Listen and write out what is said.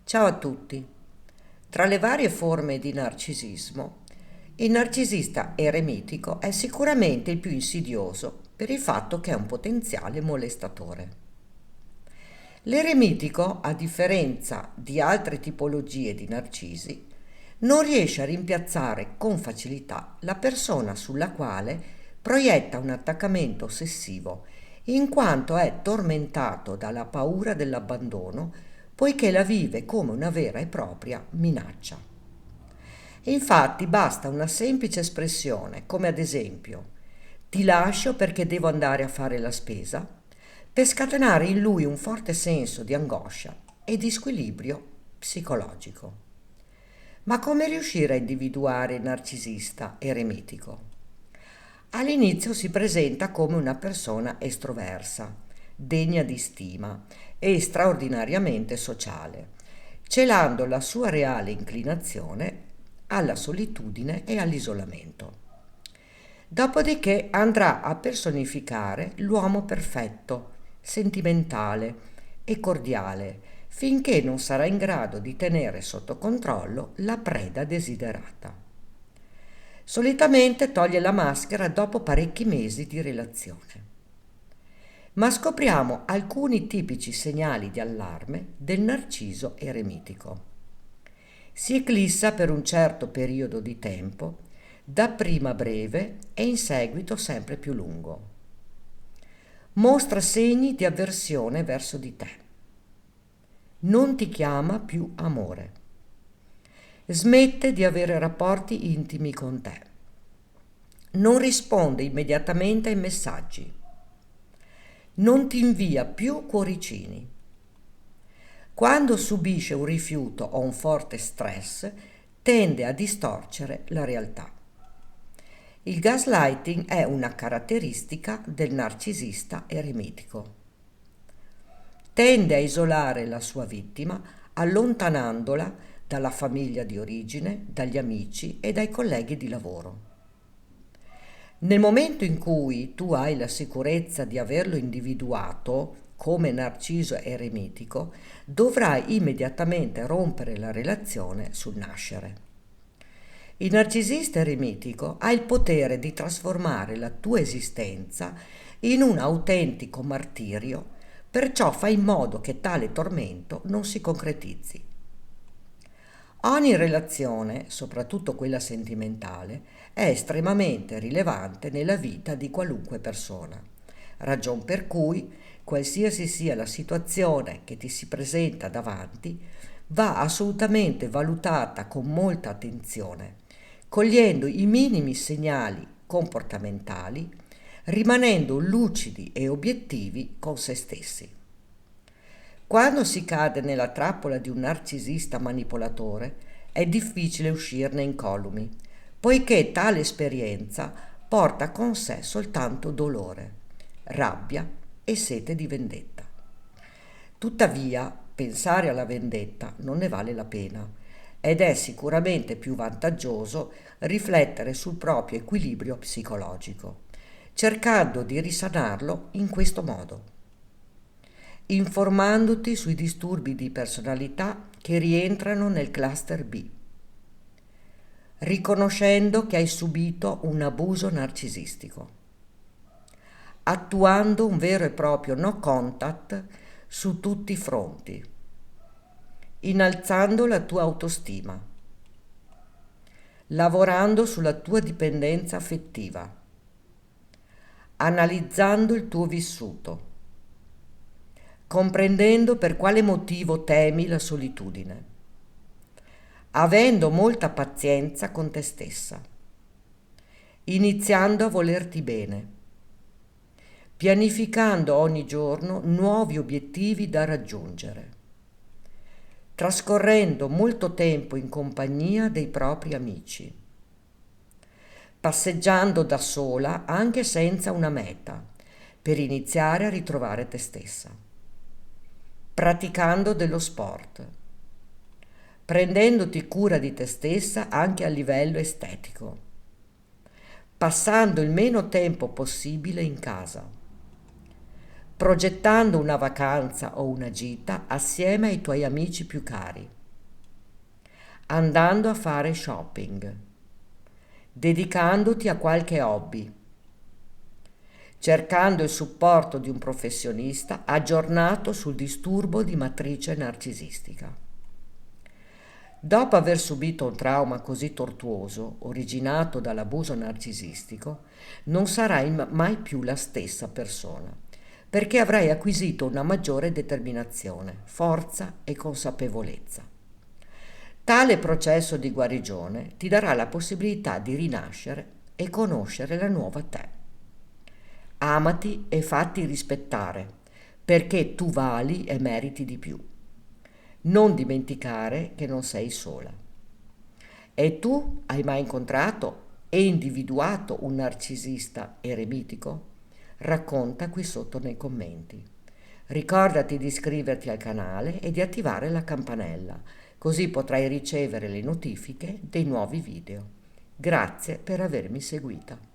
Ciao a tutti. Tra le varie forme di narcisismo, il narcisista eremitico è sicuramente il più insidioso per il fatto che è un potenziale molestatore. L'eremitico, a differenza di altre tipologie di narcisi, non riesce a rimpiazzare con facilità la persona sulla quale proietta un attaccamento ossessivo, in quanto è tormentato dalla paura dell'abbandono, poiché la vive come una vera e propria minaccia. Infatti basta una semplice espressione, come ad esempio ti lascio perché devo andare a fare la spesa, per scatenare in lui un forte senso di angoscia e di squilibrio psicologico. Ma come riuscire a individuare il narcisista eremitico? All'inizio si presenta come una persona estroversa, degna di stima e straordinariamente sociale, celando la sua reale inclinazione alla solitudine e all'isolamento. Dopodiché andrà a personificare l'uomo perfetto, sentimentale e cordiale, finché non sarà in grado di tenere sotto controllo la preda desiderata. Solitamente toglie la maschera dopo parecchi mesi di relazione. Ma scopriamo alcuni tipici segnali di allarme del narciso eremitico. Si eclissa per un certo periodo di tempo, dapprima breve e in seguito sempre più lungo. Mostra segni di avversione verso di te. Non ti chiama più amore. Smette di avere rapporti intimi con te. Non risponde immediatamente ai messaggi. Non ti invia più cuoricini. Quando subisce un rifiuto o un forte stress, tende a distorcere la realtà. Il gaslighting è una caratteristica del narcisista eremitico. Tende a isolare la sua vittima, allontanandola dalla famiglia di origine, dagli amici e dai colleghi di lavoro. Nel momento in cui tu hai la sicurezza di averlo individuato come narciso eremitico, dovrai immediatamente rompere la relazione sul nascere. Il narcisista eremitico ha il potere di trasformare la tua esistenza in un autentico martirio, perciò fai in modo che tale tormento non si concretizzi. Ogni relazione, soprattutto quella sentimentale, è estremamente rilevante nella vita di qualunque persona, ragion per cui, qualsiasi sia la situazione che ti si presenta davanti, va assolutamente valutata con molta attenzione, cogliendo i minimi segnali comportamentali, rimanendo lucidi e obiettivi con se stessi. Quando si cade nella trappola di un narcisista manipolatore, è difficile uscirne incolumi, poiché tale esperienza porta con sé soltanto dolore, rabbia e sete di vendetta. Tuttavia, pensare alla vendetta non ne vale la pena ed è sicuramente più vantaggioso riflettere sul proprio equilibrio psicologico, cercando di risanarlo in questo modo, informandoti sui disturbi di personalità che rientrano nel cluster B, riconoscendo che hai subito un abuso narcisistico, attuando un vero e proprio no contact su tutti i fronti, innalzando la tua autostima, lavorando sulla tua dipendenza affettiva, analizzando il tuo vissuto, comprendendo per quale motivo temi la solitudine, avendo molta pazienza con te stessa, iniziando a volerti bene, pianificando ogni giorno nuovi obiettivi da raggiungere, trascorrendo molto tempo in compagnia dei propri amici, passeggiando da sola anche senza una meta, per iniziare a ritrovare te stessa, praticando dello sport, prendendoti cura di te stessa anche a livello estetico, passando il meno tempo possibile in casa, progettando una vacanza o una gita assieme ai tuoi amici più cari, andando a fare shopping, dedicandoti a qualche hobby, cercando il supporto di un professionista aggiornato sul disturbo di matrice narcisistica. Dopo aver subito un trauma così tortuoso, originato dall'abuso narcisistico, non sarai mai più la stessa persona, perché avrai acquisito una maggiore determinazione, forza e consapevolezza. Tale processo di guarigione ti darà la possibilità di rinascere e conoscere la nuova te. Amati e fatti rispettare, perché tu vali e meriti di più. Non dimenticare che non sei sola. E tu hai mai incontrato e individuato un narcisista eremitico? Racconta qui sotto nei commenti. Ricordati di iscriverti al canale e di attivare la campanella, così potrai ricevere le notifiche dei nuovi video. Grazie per avermi seguita.